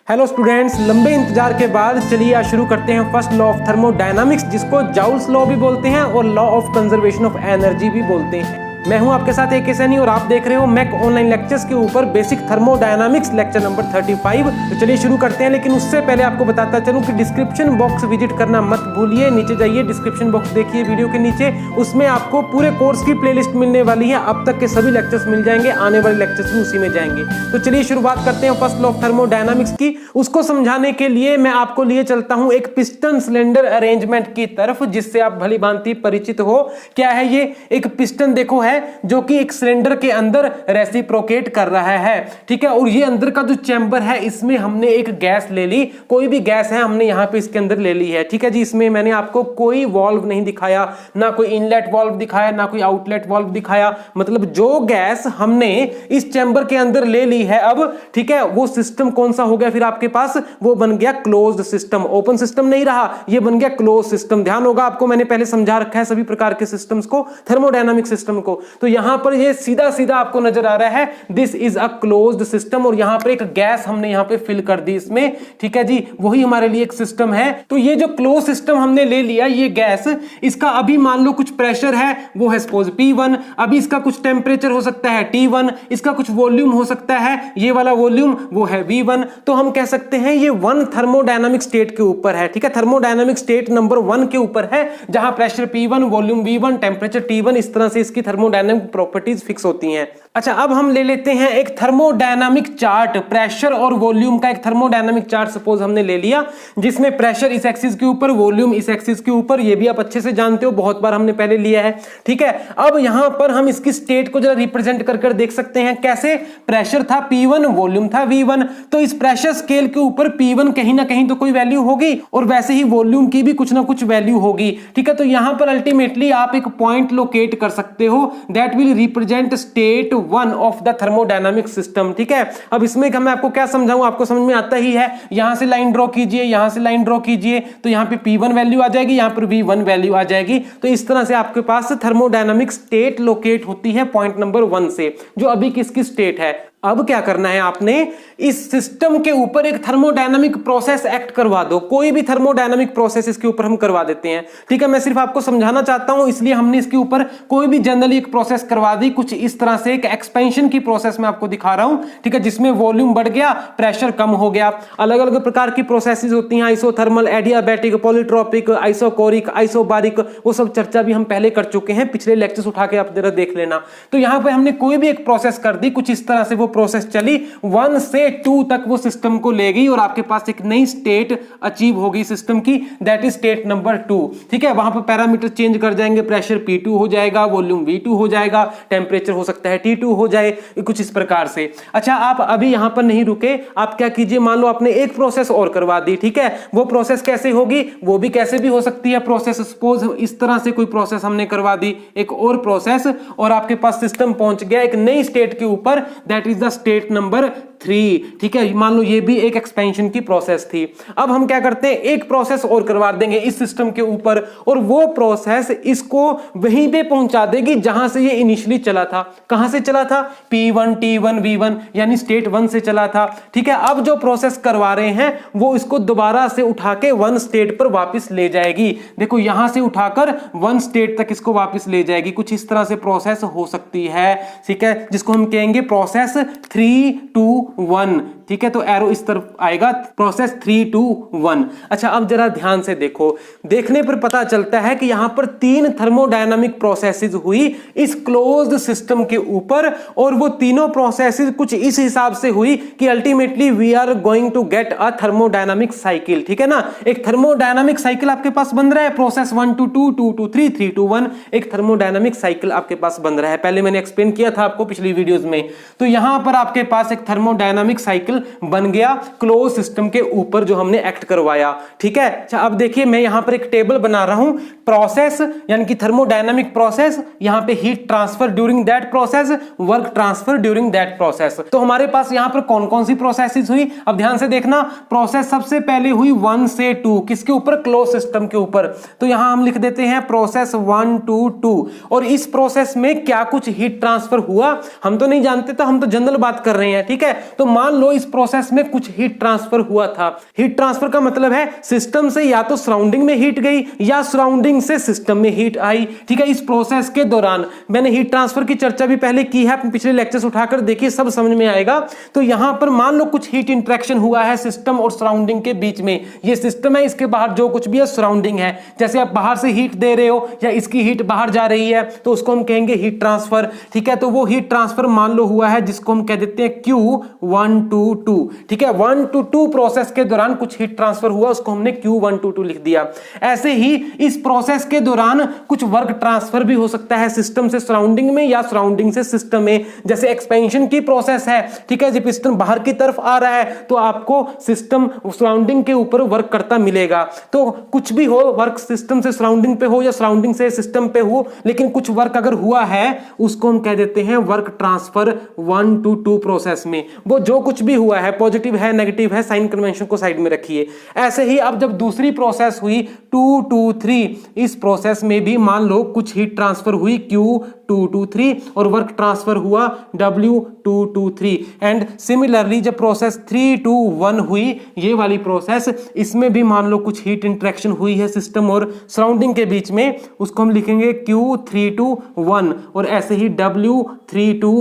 Hello students, लंबे इंतजार के बाद चलिए आज शुरू करते हैं फर्स्ट लॉ ऑफ थर्मोडायनामिक्स, जिसको जाउल्स लॉ भी बोलते हैं और law of conservation of energy भी बोलते हैं। मैं हूं आपके साथ AK सैनी और आप देख रहे हो मैक ऑनलाइन लेक्चर्स के ऊपर बेसिक थर्मोडायनामिक्स लेक्चर नंबर 35। तो चलिए शुरू करते हैं, लेकिन उससे पहले आपको बताता चलूं कि डिस्क्रिप्शन बॉक्स विजिट करना मत भूलिए। नीचे जाइए, डिस्क्रिप्शन बॉक्स देखिए वीडियो के नीचे, उसमें आपको पूरे कोर्स की प्लेलिस्ट मिलने वाली है। अब तक के सभी लेक्चर्स मिल जाएंगे, आने वाले लेक्चर्स भी उसी में जाएंगे। तो चलिए शुरुआत करते हैं फर्स्ट लॉ ऑफ थर्मोडायनामिक्स की। उसको समझाने के लिए मैं आपको लिए चलता हूं एक पिस्टन सिलेंडर अरेंजमेंट की तरफ, जिससे आप भली भांति परिचित हो। क्या है ये? एक पिस्टन देखो है जो कि एक सिलेंडर के अंदर रेसिप्रोकेट कर रहा है, ठीक है। और ये अंदर का जो चैम्बर है, इसमें हमने एक गैस ले ली, कोई भी गैस है हमने यहां पे इसके अंदर ले ली है, ठीक है जी। इसमें मैंने आपको कोई वॉल्व नहीं दिखाया, ना कोई इनलेट वॉल्व दिखाया, ना कोई आउटलेट वॉल्व दिखाया। मतलब जो गैस हमने इस चैम्बर के अंदर ले ली है अब, ठीक है, वो सिस्टम कौन सा हो गया फिर आपके पास? वो बन गया क्लोज्ड सिस्टम। ओपन सिस्टम नहीं रहा, ये बन गया क्लोज सिस्टम। ध्यान होगा आपको, मैंने पहले समझा रखा है सभी प्रकार के सिस्टम्स को, थर्मोडायनामिक सिस्टम को। तो यहां पर ये सीधा सीधा आपको नजर आ रहा है, this is a closed system. और यहां पर एक गैस हमने यहां पे फिल कर दी इसमें, ठीक है जी। वही हमारे लिए एक सिस्टम है। तो ये जो क्लोज सिस्टम हमने ले लिया, ये गैस, इसका अभी मान लो कुछ प्रेशर है, वो है सपोज P1। अभी इसका कुछ टेम्परेचर हो सकता है T1, इसका कुछ वॉल्यूम हो सकता है, ये वाला वॉल्यूम वो है V1। तो हम कह सकते हैं ये वन थर्मोडायनामिक स्टेट के ऊपर है, ठीक है। थर्मोडायनामिक स्टेट नंबर 1 के ऊपर है, जहां pressure P1, volume V1, temperature T1, इस तरह से इसकी थर्मोडायनामिक प्रॉपर्टीज फिक्स होती हैं। अच्छा, अब हम ले लेते हैं एक थर्मोडायनामिक चार्ट, प्रेशर और वॉल्यूम का एक थर्मोडायनामिक चार्ट सपोज हमने ले लिया, जिसमें प्रेशर इस एक्सिस के ऊपर, वॉल्यूम इस एक्सिस के ऊपर। ये भी आप अच्छे से जानते हो, बहुत बार हमने पहले लिया है, ठीक है। अब यहां पर हम इसकी स्टेट को जरा रिप्रेजेंट कर देख सकते हैं कैसे। प्रेशर था P1, वॉल्यूम था V1, तो इस प्रेशर स्केल के ऊपर P1 कहीं ना कहीं तो कोई वैल्यू होगी, और वैसे ही वॉल्यूम की भी कुछ ना कुछ वैल्यू होगी, ठीक है। तो यहां पर अल्टीमेटली आप एक पॉइंट लोकेट कर सकते हो, that will represent state 1 of the thermodynamic system, ठीक है। अब इसमें मैं आपको क्या समझाऊं, आपको समझ में आता ही है। यहां से लाइन ड्रॉ कीजिए, यहां से लाइन ड्रॉ कीजिए, तो यहां पे P1 वैल्यू आ जाएगी, यहां पर V1 वैल्यू आ जाएगी। तो इस तरह से आपके पास थर्मोडायनामिक स्टेट लोकेट होती है पॉइंट नंबर 1 से, जो अभी किसकी स्टेट है। अब क्या करना है आपने, इस सिस्टम के ऊपर एक थर्मोडायनामिक प्रोसेस एक्ट करवा दो। कोई भी थर्मोडायनामिक प्रोसेस इसके ऊपर हम करवा देते हैं, ठीक है। मैं सिर्फ आपको समझाना चाहता हूं, इसलिए हमने इसके ऊपर कोई भी जनरली एक प्रोसेस करवा दी। कुछ इस तरह से एक एक्सपेंशन की प्रोसेस मैं आपको दिखा रहा हूं, ठीक है, जिसमें वॉल्यूम बढ़ गया, प्रेशर कम हो गया। अलग अलग प्रकार की प्रोसेसेस होती हैं, isothermal, adiabatic, polytropic, isochoric, isobaric, वो सब चर्चा भी हम पहले कर चुके हैं, पिछले लेक्चर्स उठा के आप जरा देख लेना। तो यहां पर हमने कोई भी एक प्रोसेस कर दी, कुछ इस तरह से वो प्रोसेस चली, 1 से 2 तक वो सिस्टम को ले गई, और आपके पास एक नई स्टेट अचीव होगी सिस्टम की, दैट इज स्टेट नंबर 2, ठीक है। वहां पर पैरामीटर चेंज कर जाएंगे, प्रेशर P2 हो जाएगा, वॉल्यूम V2 हो जाएगा, टेम्परेचर हो सकता है T2 हो जाए, कुछ इस प्रकार से। अच्छा, आप अभी यहां पर नहीं रुके, आप क्या कीजिए, मान लो आपने एक प्रोसेस और करवा दी, ठीक है। वो प्रोसेस कैसे होगी, वो भी कैसे भी हो सकती है प्रोसेस। सपोज इस तरह से कोई प्रोसेस हमने करवा दी, एक और प्रोसेस, और आपके पास सिस्टम पहुंच गया एक नई स्टेट के ऊपर, that is the state number 3, ठीक है। मान लो ये भी एक एक्सपेंशन की प्रोसेस थी। अब हम क्या करते हैं, एक प्रोसेस और करवा देंगे इस सिस्टम के ऊपर, और वो प्रोसेस इसको वहीं पे पहुंचा देगी जहां से ये इनिशियली चला था। कहां से चला था? P1, T1, V1, यानी स्टेट 1 से चला था, ठीक है। अब जो प्रोसेस करवा रहे हैं वो इसको दोबारा से उठा के 1 स्टेट पर वापस ले जाएगी। देखो, यहां से उठाकर 1 स्टेट तक इसको वापस ले जाएगी। कुछ इस तरह से प्रोसेस हो सकती है, ठीक है, जिसको हम कहेंगे प्रोसेस 3, 2, 1, ठीक है। तो एरो इस तरफ आएगा, प्रोसेस 3, 2, 1। अच्छा, अब जरा ध्यान से देखो, देखने पर पता चलता है कि यहां पर 3 थर्मोडायनामिक प्रोसेसेस हुई इस क्लोज्ड सिस्टम के ऊपर, और वो तीनों प्रोसेसेस कुछ इस हिसाब से हुई कि ultimately we are going to get a thermodynamic cycle, ठीक है ना। एक थर्मोडायनामिक साइकिल आपके पास बन रहा है, प्रोसेस 1 to 2, 2 to 3, 3 to 1, एक थर्मोडायनामिक साइकिल आपके पास बन रहा है। पहले मैंने एक्सप्लेन किया था आपको पिछली वीडियोस में। तो यहां पर आपके पास एक थर्मोडायनामिक साइकिल बन गया क्लोज सिस्टम के ऊपर, जो हमने एक्ट करवाया, ठीक है। अच्छा, अब देखिए, मैं यहां पर एक टेबल बना रहा हूं, प्रोसेस यानी कि थर्मोडायनामिक प्रोसेस, यहां पे heat transfer during that process, work transfer during that process. तो हमारे पास यहां पर कौन कौन सी प्रोसेसेस हुई, अब ध्यान से देखना। प्रोसेस सबसे पहले हुई 1 से 2, किसके ऊपर? क्लोज सिस्टम के ऊपर। तो यहां हम लिख देते हैं प्रोसेस 1 to 2, और इस प्रोसेस में क्या कुछ हीट ट्रांसफर हुआ हम तो नहीं जानते, तो हम तो जनरल बात कर रहे हैं, ठीक है। तो मान लो इस इस प्रोसेस में कुछ हीट ट्रांसफर हुआ था। हीट ट्रांसफर का मतलब है सिस्टम से या तो सराउंडिंग में हीट गई या सराउंडिंग से सिस्टम में हीट आई। ठीक है, इस प्रोसेस के दौरान मैंने हीट ट्रांसफर की चर्चा भी पहले की है, पिछले लेक्चर्स उठाकर देखिए, सब समझ में आएगा। तो यहां पर मान लो कुछ हीट इंटरेक्शन हुआ है सिस्टम और सराउंडिंग के बीच में। ये सिस्टम है, इसके बाहर जो कुछ भी है सराउंडिंग है। जैसे आप बाहर से हीट दे रहे हो या इसकी हीट बाहर जा रही है तो उसको हम कहेंगे हीट ट्रांसफर। ठीक है, तो वो हीट ट्रांसफर मान लो हुआ है जिसको हम कह देते हैं Q1 to 2। ठीक है, 1 to 2 प्रोसेस के दौरान कुछ हीट ट्रांसफर हुआ, उसको हमने Q1 to 2 लिख दिया। ऐसे ही इस प्रोसेस के दौरान कुछ वर्क ट्रांसफर भी हो सकता है सिस्टम से सराउंडिंग में या सराउंडिंग से सिस्टम में। जैसे एक्सपेंशन की प्रोसेस है, ठीक है, जब पिस्टन बाहर की तरफ आ रहा है तो आपको सिस्टम सराउंडिंग के ऊपर वर्क करता मिलेगा। तो कुछ भी हो, वर्क सिस्टम से सराउंडिंग पे हो या सराउंडिंग से सिस्टम पे हो, लेकिन कुछ वर्क अगर हुआ है उसको हम कह देते हैं वर्क ट्रांसफर 1 to 2 प्रोसेस में। वो जो कुछ भी हुआ है, पॉजिटिव है नेगेटिव है, साइन कन्वेंशन को साइड में रखिए। ऐसे ही अब जब दूसरी प्रोसेस हुई 2 to 3, इस प्रोसेस में भी मान लो कुछ हीट ट्रांसफर हुई Q2 to 3 और वर्क ट्रांसफर हुआ W2 to 3। एंड सिमिलरली जब प्रोसेस 3 to 1 हुई, ये वाली प्रोसेस, इसमें भी मान लो कुछ हीट इंटरेक्शन हुई है सिस्टम और सराउंडिंग के बीच में, उसको हम लिखेंगे Q3 to 1 और ऐसे ही W3 to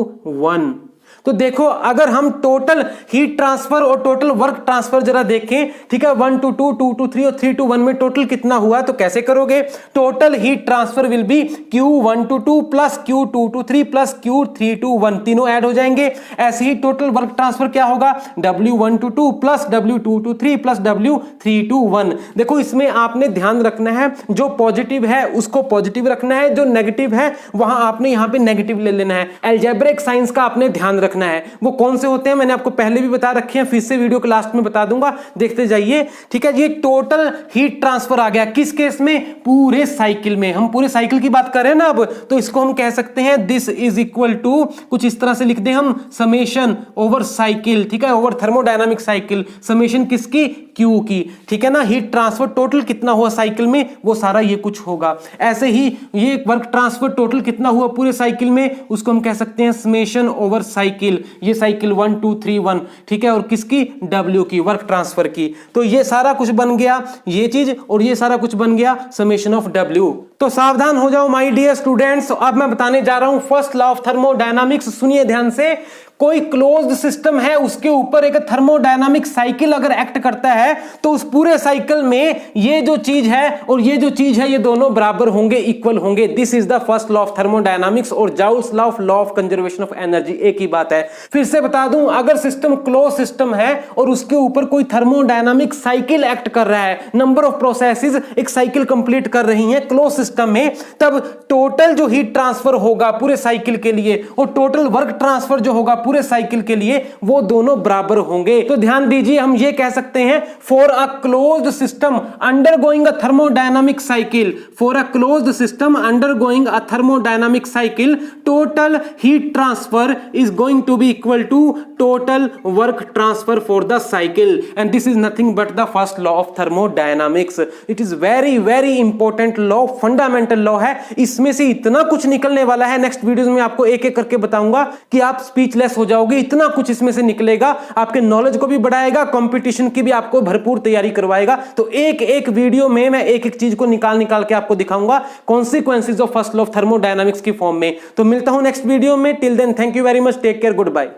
1। तो देखो, अगर हम टोटल हीट ट्रांसफर और टोटल वर्क ट्रांसफर जरा देखें, ठीक है, 1 to 2, 2 to 3 और 3 to 1 में टोटल कितना हुआ, तो कैसे करोगे? Total heat transfer will be Q1 to 2 plus Q2 to 3 plus Q3 to 1, तीनों ऐड हो जाएंगे। ऐसे ही टोटल वर्क ट्रांसफर क्या होगा? W1 to 2 plus W2 to 3 plus W3 to 1। देखो, इसमें आपने ध्यान रखना है, जो पॉजिटिव है उसको पॉजिटिव रखना है, जो नेगेटिव है वहां आपने यहां पे नेगेटिव ले लेना है। अलजेब्रिक साइंस का आपने ध्यान रखना है। वो कौन से होते हैं मैंने आपको पहले भी बता रखे हैं, फिर से वीडियो के लास्ट में बता दूंगा, देखते जाइए। ठीक है, ये टोटल हीट ट्रांसफर आ गया किस केस में? पूरे साइकिल में। हम पूरे साइकिल की बात कर रहे हैं ना अब, तो इसको हम कह सकते हैं दिस इज इक्वल टू, कुछ इस तरह से लिख दें हम, समेशन ओवर साइकिल। ठीक है, ओवर थर्मोडायनामिक साइकिल, समेशन किसकी? Q की। ठीक है ना, हीट ट्रांसफर टोटल कितना हुआ साइकिल में, वो सारा ये कुछ होगा। ऐसे ही ये वर्क ट्रांसफर टोटल कितना हुआ पूरे साइकिल में, उसको हम कह सकते हैं समेशन ओवर साइकिल। ये साइकिल 1 2 3 1, ठीक है, और किसकी? W की, वर्क ट्रांसफर की। तो ये सारा कुछ बन गया ये चीज, और ये सारा कुछ बन गया समेशन ऑफ W। तो सावधान हो जाओ माय डियर स्टूडेंट्स, अब मैं बताने जा रहा हूं फर्स्ट लॉ ऑफ थर्मोडायनामिक्स। सुनिए ध्यान से, कोई क्लोज्ड सिस्टम है, उसके ऊपर एक थर्मोडायनामिक साइकिल अगर एक्ट करता है तो उस पूरे साइकिल में ये जो चीज है और ये जो चीज है, ये दोनों बराबर होंगे, इक्वल होंगे। This is the first law of thermodynamics और Joule's law of conservation of energy, एक ही बात है। फिर से बता दूं, अगर सिस्टम क्लोज सिस्टम है और उसके ऊपर कोई थर्मोडायनामिक साइकिल एक्ट कर रहा है, नंबर ऑफ प्रोसेसेस एक साइकिल कंप्लीट कर रही हैं क्लोज सिस्टम में, तब टोटल जो हीट ट्रांसफर होगा पूरे साइकिल के लिए और टोटल वर्क ट्रांसफर जो होगा पूरे साइकिल के लिए, वो दोनों बराबर होंगे। तो ध्यान दीजिए, हम ये कह सकते हैं for a closed system undergoing a thermodynamic cycle, for a closed system undergoing a thermodynamic cycle, total heat transfer is going to be equal to total work transfer for the cycle, and this is nothing but the first law of thermodynamics. It is very very important law, fundamental law है। इसमें से इतना कुछ निकलने वाला है, next videos में आपको एक एक करके बताऊंगा कि आप स्पीचलेस हो जाओगे, इतना कुछ इसमें से निकलेगा। आपके नॉलेज को भी बढ़ाएगा, कंपटीशन की भी आपको भरपूर तैयारी करवाएगा। तो एक एक वीडियो में मैं एक एक चीज को निकाल के आपको दिखाऊंगा, consequences of first law of thermodynamics की फॉर्म में। तो मिलता हूं नेक्स्ट वीडियो में, till then thank you very much, take care, good bye.